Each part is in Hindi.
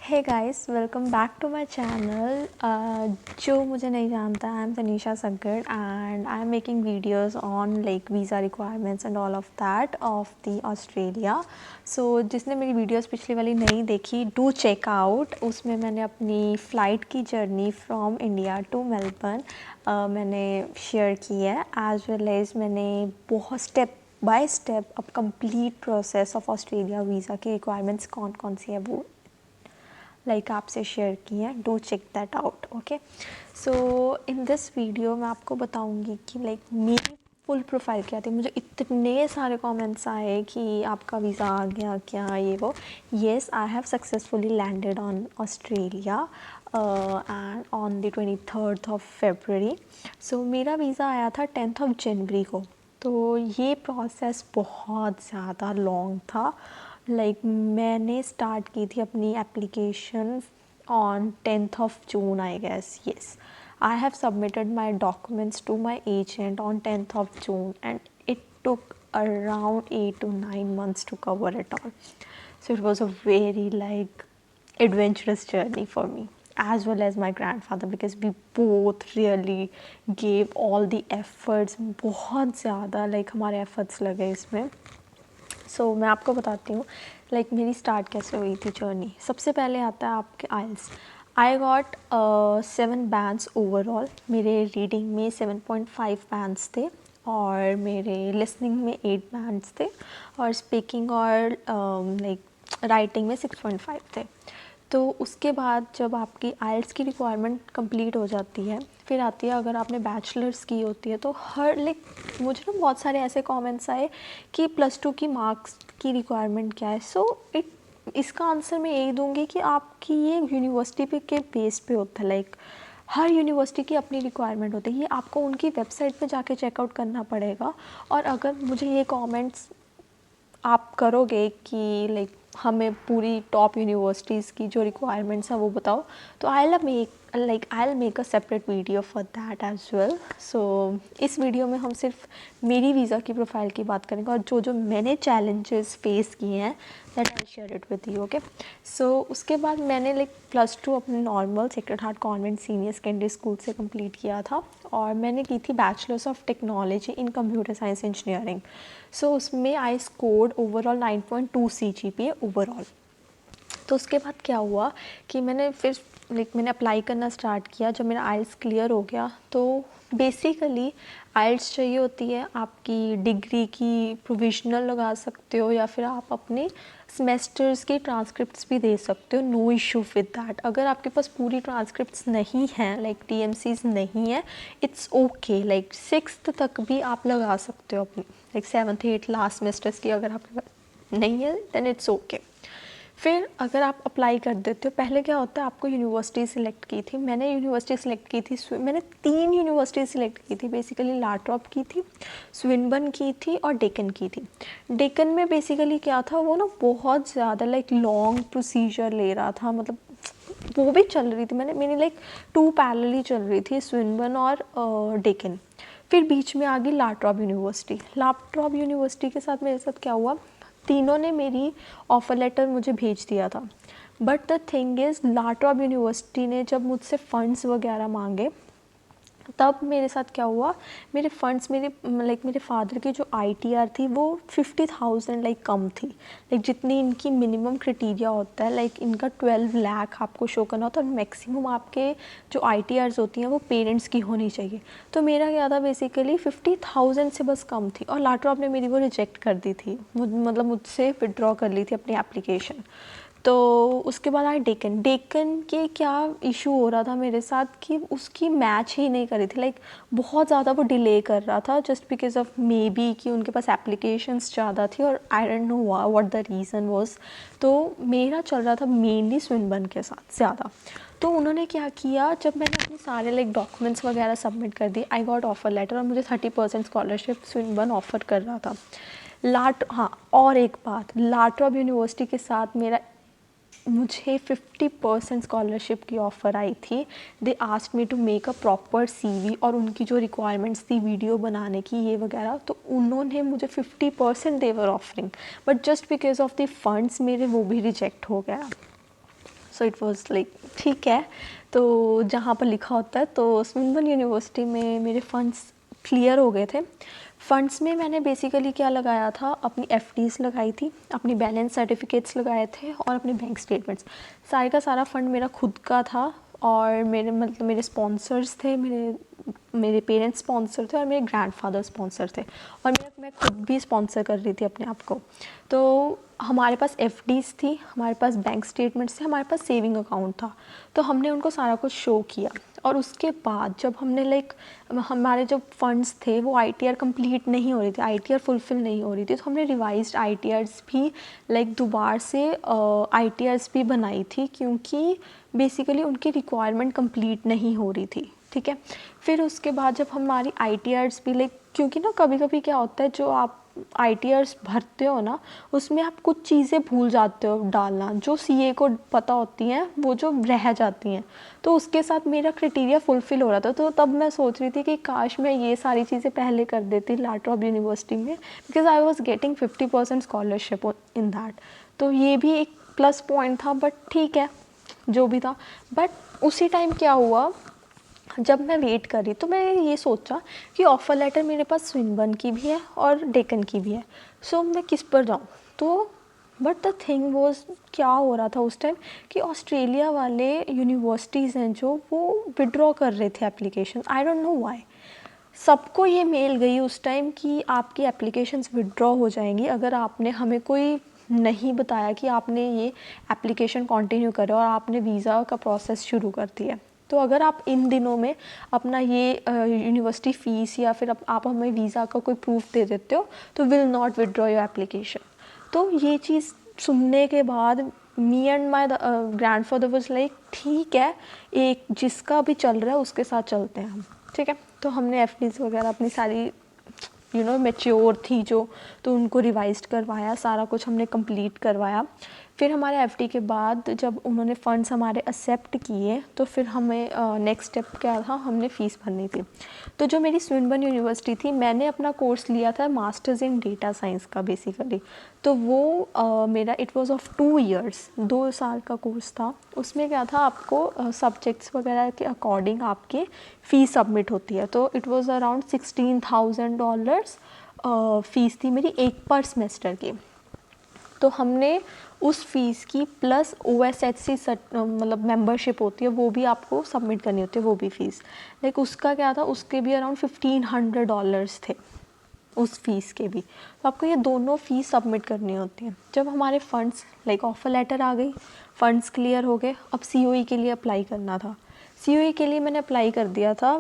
Hey guys, welcome back to my channel. जो मुझे नहीं जानता, I am Tanisha Saggar and I am making videos on like visa requirements and all of that of the Australia. So जिसने मेरी वीडियोस पिछली वाली नहीं देखी, डू चेक आउट। उसमें मैंने अपनी फ़्लाइट की journey from India to Melbourne मैंने शेयर की है, एज वेल एज मैंने बहुत स्टेप बाय स्टेप अब complete process of Australia visa की रिक्वायरमेंट्स कौन कौन सी है वो आपसे शेयर की हैं। Do check that out. Okay, so in this video मैं आपको बताऊंगी कि मेरी फुल प्रोफाइल क्या थी। मुझे इतने सारे कमेंट्स आए कि आपका वीज़ा आ गया क्या, ये वो। Yes, I have successfully landed on Australia and on the 23rd of February। सो मेरा वीज़ा आया था 10th of January को। तो ये प्रोसेस बहुत ज़्यादा लॉन्ग था। मैंने स्टार्ट की थी अपनी application on 10th of June, I guess. Yes, I have submitted my documents to my agent on 10th of June and it took around 8 to 9 months to cover it all. So it was a very adventurous journey for me as well as my grandfather, because we both really gave all the efforts. बहुत ज़्यादा हमारे efforts लगे इसमें। सो मैं आपको बताती हूँ मेरी स्टार्ट कैसे हुई थी जर्नी। सबसे पहले आता है आपके IELTS. I got 7 bands overall. मेरे रीडिंग में 7.5 बैंड्स थे और मेरे लिसनिंग में 8 बैंड्स थे और स्पीकिंग और राइटिंग में 6.5 थे। तो उसके बाद जब आपकी आइल्स की रिक्वायरमेंट कंप्लीट हो जाती है, फिर आती है अगर आपने बैचलर्स की होती है तो हर मुझे ना बहुत सारे ऐसे कमेंट्स आए कि +2 की मार्क्स की रिक्वायरमेंट क्या है। सो इसका आंसर मैं यही दूंगी कि आपकी ये यूनिवर्सिटी पे के बेस पे होता है। हर यूनिवर्सिटी की अपनी रिक्वायरमेंट होती है, ये आपको उनकी वेबसाइट पे जाके चेकआउट करना पड़ेगा। और अगर मुझे ये कमेंट्स आप करोगे कि हमें पूरी टॉप यूनिवर्सिटीज़ की जो रिक्वायरमेंट्स हैं वो बताओ, तो I make a separate video for that as well. So इस वीडियो में हम सिर्फ मेरी वीज़ा की प्रोफाइल की बात करेंगे और जो जो मैंने चैलेंजेस फेस किए हैं that I share it with you. Okay, so उसके बाद मैंने +2 अपने normal Sacred Heart Convent Senior Secondary School से कंप्लीट किया था और मैंने की थी bachelors of technology in computer science engineering. So उसमें I scored overall 9.2 CGPA overall. तो उसके बाद क्या हुआ कि मैंने फिर मैंने अप्लाई करना स्टार्ट किया। जब मेरा आइल्स क्लियर हो गया तो बेसिकली आइल्स चाहिए होती है आपकी डिग्री की प्रोविजनल लगा सकते हो या फिर आप अपने सेमेस्टर्स की ट्रांसक्रिप्ट्स भी दे सकते हो। No issue with that. अगर आपके पास पूरी ट्रांसक्रिप्ट्स नहीं हैं, TMCs नहीं है, इट्स ओके। 6th तक भी आप लगा सकते हो अपनी 7th 8th लास्ट सेमेस्टर्स की अगर आपके पास नहीं है देन इट्स ओके। फिर अगर आप अप्लाई कर देते हो, पहले क्या होता है आपको यूनिवर्सिटी सिलेक्ट की थी। मैंने यूनिवर्सिटी सिलेक्ट की थी, मैंने 3 यूनिवर्सिटी सिलेक्ट की थी बेसिकली। लाट्रॉप की थी, स्विनबर्न की थी और डेकन की थी। डेकन में बेसिकली क्या था, वो ना बहुत ज़्यादा लॉन्ग प्रोसीजर ले रहा था। मतलब वो भी चल रही थी, मेरी 2 पैरेलली चल रही थी, स्विनबर्न और डेकन। फिर बीच में आ गई लाट्रॉप यूनिवर्सिटी। लाट्रॉप यूनिवर्सिटी के साथ मेरे साथ क्या हुआ, तीनों ने मेरी ऑफ़र लेटर मुझे भेज दिया था। But the thing is La Trobe University ने जब मुझसे फ़ंड्स वगैरह मांगे तब मेरे साथ क्या हुआ, मेरे फ़ंड्स मेरे फादर की जो ITR थी वो 50,000 कम थी। जितनी इनकी मिनिमम क्राइटेरिया होता है, इनका 12 लाख आपको शो करना होता है और मैक्सिमम आपके जो ITRs होती हैं वो पेरेंट्स की होनी चाहिए। तो मेरा क्या था, बेसिकली 50,000 से बस कम थी और लाट्रॉप ने मेरी वो रिजेक्ट कर दी थी। मुझसे विड्रॉ कर ली थी अपनी एप्लीकेशन। तो उसके बाद आई डेकन। डेकन के क्या इशू हो रहा था मेरे साथ कि उसकी मैच ही नहीं करी थी। बहुत ज़्यादा वो डिले कर रहा था just because of may be कि उनके पास एप्लीकेशंस ज़्यादा थी और I don't know what the reason was. तो मेरा चल रहा था मेनली स्विनबर्न के साथ ज़्यादा। तो उन्होंने क्या किया, जब मैंने अपने सारे डॉक्यूमेंट्स वगैरह सबमिट कर दिए, आई गॉट ऑफर लेटर और मुझे 30% स्कॉलरशिप स्विनबर्न ऑफर कर रहा था। हाँ, और एक बात, लाट्रॉप यूनिवर्सिटी के साथ मुझे 50% स्कॉलरशिप की ऑफ़र आई थी। They asked me to make a proper CV और उनकी जो रिक्वायरमेंट्स थी वीडियो बनाने की ये वगैरह, तो उन्होंने मुझे 50% they were offering. But just because of the funds मेरे वो भी रिजेक्ट हो गया। सो इट वाज लाइक ठीक है। तो जहाँ पर लिखा होता है, तो स्विनबर्न यूनिवर्सिटी में मेरे फंड्स क्लियर हो गए थे। फंड्स में मैंने बेसिकली क्या लगाया था, अपनी एफडीज़ लगाई थी, अपनी बैलेंस सर्टिफिकेट्स लगाए थे और अपने बैंक स्टेटमेंट्स। सारे का सारा फंड मेरा खुद का था और मेरे मतलब मेरे स्पॉन्सर्स थे, मेरे पेरेंट्स स्पॉन्सर थे और मेरे ग्रैंडफादर स्पॉन्सर थे और मैं खुद भी स्पॉन्सर कर रही थी अपने आप को। तो हमारे पास एफडीज़ थी, हमारे पास बैंक स्टेटमेंट्स थे, हमारे पास सेविंग अकाउंट था। तो हमने उनको सारा कुछ शो किया और उसके बाद जब हमने लाइक हमारे जो फंड्स थे वो आईटीआर कंप्लीट नहीं हो रही थी, आईटीआर फुलफिल नहीं हो रही थी, तो हमने रिवाइज्ड आईटीआर्स भी लाइक दोबारा से आईटीआर्स भी बनाई थी, क्योंकि बेसिकली उनकी रिक्वायरमेंट कंप्लीट नहीं हो रही थी। ठीक है, फिर उसके बाद जब हमारी आईटीआर्स भी लाइक, क्योंकि ना कभी कभी क्या होता है, जो आप आईटीआर्स भरते हो ना उसमें आप कुछ चीज़ें भूल जाते हो डालना, जो सीए को पता होती हैं वो जो रह जाती हैं। तो उसके साथ मेरा क्राइटेरिया फुलफ़िल हो रहा था, तो तब मैं सोच रही थी कि काश मैं ये सारी चीज़ें पहले कर देती लाट्रॉप यूनिवर्सिटी में, because I was getting 50% scholarship in that. तो ये भी एक प्लस पॉइंट था, बट ठीक है जो भी था। बट उसी टाइम क्या हुआ, जब मैं वेट कर रही तो मैं ये सोचा कि ऑफ़र लेटर मेरे पास स्विनबर्न की भी है और डेकन की भी है, सो मैं किस पर जाऊँ। तो बट द थिंग वॉज, क्या हो रहा था उस टाइम कि ऑस्ट्रेलिया वाले यूनिवर्सिटीज़ हैं जो वो विड्रॉ कर रहे थे application, I don't know why. सबको ये मेल गई उस टाइम कि आपकी एप्लीकेशंस विड्रॉ हो जाएंगी अगर आपने हमें कोई नहीं बताया कि आपने ये एप्लीकेशन कंटिन्यू करें और आपने वीज़ा का प्रोसेस शुरू कर दिया। तो अगर आप इन दिनों में अपना ये यूनिवर्सिटी फ़ीस या फिर आप हमें वीज़ा का कोई प्रूफ दे देते हो तो will not withdraw your application. तो ये चीज़ सुनने के बाद me and my grandfather was like ठीक है, एक जिसका भी चल रहा है उसके साथ चलते हैं हम। ठीक है, तो हमने एफडीज़ वगैरह अपनी सारी मैच्योर थी जो, तो उनको रिवाइज्ड करवाया, सारा कुछ हमने कंप्लीट करवाया। फिर हमारे एफडी के बाद जब उन्होंने फ़ंड्स हमारे एक्सेप्ट किए तो फिर हमें नेक्स्ट स्टेप क्या था, हमने फ़ीस भरनी थी। तो जो मेरी स्विनबर्न यूनिवर्सिटी थी, मैंने अपना कोर्स लिया था मास्टर्स इन डेटा साइंस का बेसिकली। तो वो मेरा इट वाज ऑफ 2 इयर्स, 2 साल का कोर्स था। उसमें क्या था, आपको सब्जेक्ट्स वगैरह के अकॉर्डिंग आपके फ़ीस सबमिट होती है। तो इट वाज अराउंड $16,000 फ़ीस थी मेरी एक पर सेमेस्टर की। तो हमने उस फीस की प्लस OSHC मतलब मेंबरशिप होती है वो भी आपको सबमिट करनी होती है, वो भी फ़ीस लाइक उसका क्या था, उसके भी अराउंड $1,500 थे उस फीस के भी। तो आपको ये दोनों फ़ीस सबमिट करनी होती है। जब हमारे फ़ंड्स लाइक ऑफ़र लेटर आ गई, फ़ंड्स क्लियर हो गए, अब COE के लिए अप्लाई करना था। COE के लिए मैंने अप्लाई कर दिया था,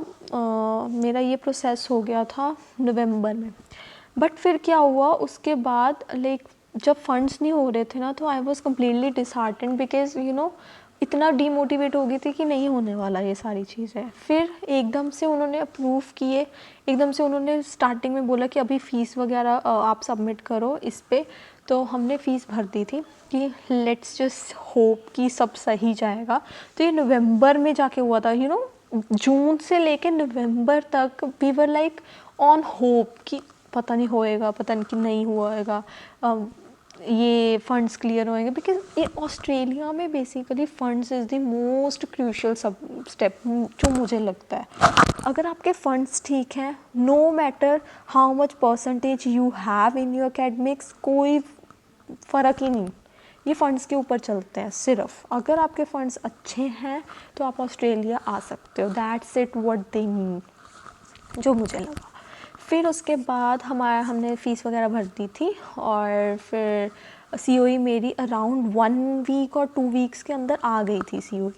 मेरा ये प्रोसेस हो गया था नवंबर में। बट फिर क्या हुआ उसके बाद, लाइक जब फंड्स नहीं हो रहे थे ना, तो I was completely disheartened because इतना डीमोटिवेट हो गई थी कि नहीं होने वाला ये सारी चीज़ें। फिर एकदम से उन्होंने अप्रूव किए, एकदम से उन्होंने स्टार्टिंग में बोला कि अभी फ़ीस वगैरह आप सबमिट करो इस पे। तो हमने फ़ीस भर दी थी कि लेट्स जस्ट होप कि सब सही जाएगा। तो ये नवंबर में जाके हुआ था, जून से लेके नवंबर तक we were like on hope कि पता नहीं होएगा, पता नहीं कि नहीं होएगा, ये फ़ंड्स क्लियर होएंगे। बिकॉज ऑस्ट्रेलिया में basically funds is the most crucial step जो मुझे लगता है। अगर आपके फ़ंड्स ठीक हैं, no matter how much percentage you have in your academics, कोई फ़र्क ही नहीं, ये फ़ंड्स के ऊपर चलते हैं सिर्फ। अगर आपके फ़ंड्स अच्छे हैं तो आप ऑस्ट्रेलिया आ सकते हो, that's it what they mean, जो मुझे लगा। फिर उसके बाद हमने फ़ीस वगैरह भर दी थी और फिर COE मेरी अराउंड 1 वीक और 2 वीक्स के अंदर आ गई थी COE।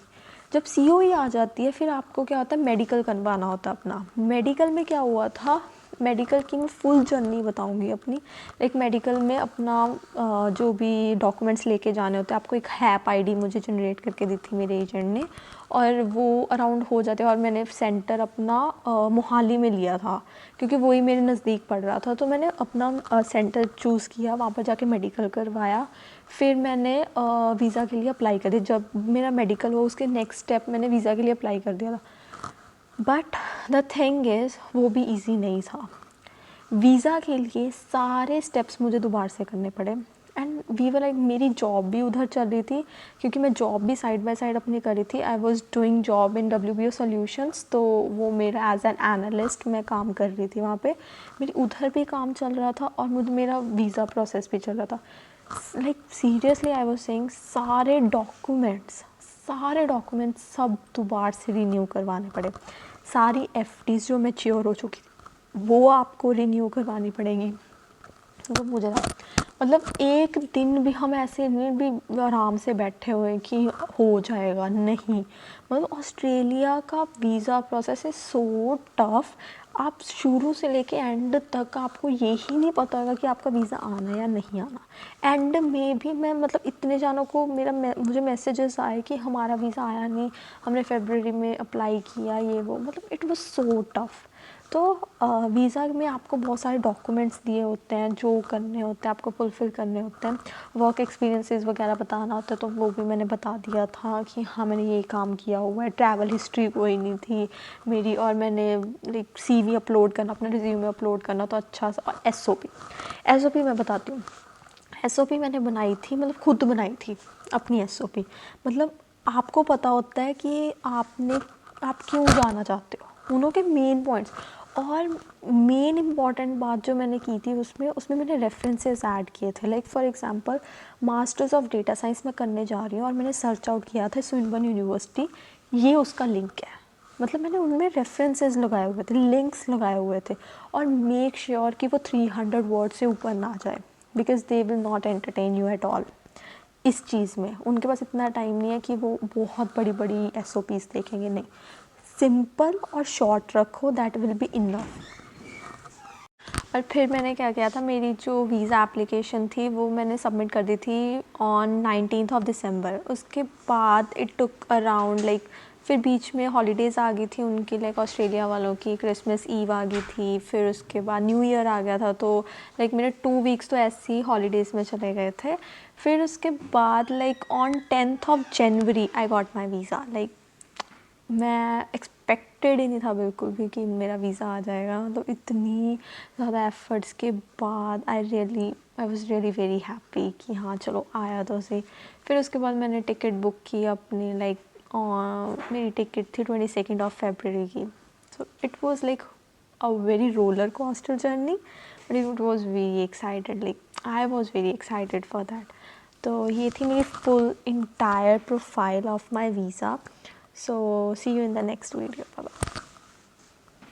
जब COE आ जाती है फिर आपको क्या होता है, मेडिकल करवाना होता है अपना। मेडिकल में क्या हुआ था, मेडिकल की मैं फुल जर्नी बताऊंगी अपनी। एक मेडिकल में अपना जो भी डॉक्यूमेंट्स लेके जाने होते हैं, आपको एक हैप ID मुझे जनरेट करके दी थी मेरे एजेंट ने, और वो अराउंड हो जाते हैं। और मैंने सेंटर अपना मोहाली में लिया था क्योंकि वही मेरे नज़दीक पड़ रहा था। तो मैंने अपना सेंटर चूज़ किया, वहाँ पर जाके मेडिकल करवाया। फिर मैंने वीज़ा के लिए अप्लाई कर दिया। जब मेरा मेडिकल हुआ उसके नेक्स्ट स्टेप मैंने वीज़ा के लिए अप्लाई कर दिया था। बट द थिंग इज़ वो भी इजी नहीं था। वीज़ा के लिए सारे स्टेप्स मुझे दोबारा से करने पड़े। एंड वी वर लाइक, मेरी जॉब भी उधर चल रही थी क्योंकि मैं जॉब भी साइड बाय साइड अपनी करी थी. I was doing job in WBO solutions, तो वो मेरा एज एन एनालिस्ट मैं काम कर रही थी वहाँ पे. मेरी उधर भी काम चल रहा था और मुझे मेरा वीज़ा प्रोसेस भी चल रहा था. Like seriously I was saying, सारे डॉक्यूमेंट्स सब दोबारा से रिन्यू करवाने पड़े. सारी FDs जो मैच्योर हो चुकी थी वो आपको रिन्यू करवानी पड़ेगी. तो मुझे ना, मतलब एक दिन भी हम ऐसे नहीं भी आराम से बैठे हुए कि हो जाएगा, नहीं. मतलब ऑस्ट्रेलिया का visa process is so tough. आप शुरू से लेके एंड तक आपको यही नहीं पता होगा कि आपका वीज़ा आना या नहीं आना. एंड में भी मैं, मतलब इतने जानों को मुझे मैसेजेस आए कि हमारा वीज़ा आया नहीं, हमने फरवरी में अप्लाई किया, ये वो. मतलब इट वाज सो टफ. तो वीज़ा में आपको बहुत सारे डॉक्यूमेंट्स दिए होते हैं जो करने होते हैं, आपको फुलफ़िल करने होते हैं. वर्क एक्सपीरियंसेस वगैरह बताना होता है, तो वो भी मैंने बता दिया था कि हाँ मैंने ये काम किया हुआ है. ट्रैवल हिस्ट्री कोई नहीं थी मेरी, और मैंने लाइक CV अपलोड करना, अपना रिज्यूमे अपलोड करना, तो अच्छा सा. और SOP मैं बताती हूँ. SOP मैंने बनाई थी, मतलब खुद बनाई थी अपनी SOP. मतलब आपको पता होता है कि आप क्यों जाना चाहते हो, उनों के मेन पॉइंट्स. और मेन इम्पॉर्टेंट बात जो मैंने की थी उसमें मैंने रेफरेंसेस ऐड किए थे. Like for example, masters of data science मैं करने जा रही हूँ और मैंने सर्च आउट किया था स्विनबर्न यूनिवर्सिटी, ये उसका लिंक है. मतलब मैंने उनमें रेफरेंसेस लगाए हुए थे, लिंक्स लगाए हुए थे. और मेक श्योर कि वो 300 वर्ड से ऊपर ना जाए, because they will not entertain you at all. इस चीज़ में उनके पास इतना टाइम नहीं है कि वो बहुत बड़ी बड़ी SOPs देखेंगे, नहीं. सिंपल और शॉर्ट रखो, दैट विल बी इनफ. और फिर मैंने क्या किया था, मेरी जो वीज़ा एप्लीकेशन थी वो मैंने सबमिट कर दी थी ऑन 19th ऑफ दिसंबर. उसके बाद इट टुक अराउंड लाइक, फिर बीच में हॉलीडेज़ आ गई थी उनकी, लाइक ऑस्ट्रेलिया वालों की क्रिसमस ईव आ गई थी, फिर उसके बाद न्यू ईयर आ गया था. तो लाइक मेरे 2 वीक्स तो ऐसे ही हॉलीडेज़ में चले गए थे. फिर उसके बाद like on 10th of January I got my visa. Like मैं एक्सपेक्टेड ही नहीं था बिल्कुल भी कि मेरा वीज़ा आ जाएगा. मतलब इतनी ज़्यादा एफ़र्ट्स के बाद I was really very happy कि हाँ चलो आया तो सही. फिर उसके बाद मैंने टिकट बुक की अपनी, लाइक मेरी टिकट थी 22 ऑफ February की. So it was like a very roller coaster journey, but it was very excited. Like I was very excited for that. तो ये थी मेरी full entire profile of my visa. So see you in the next video. Bye bye.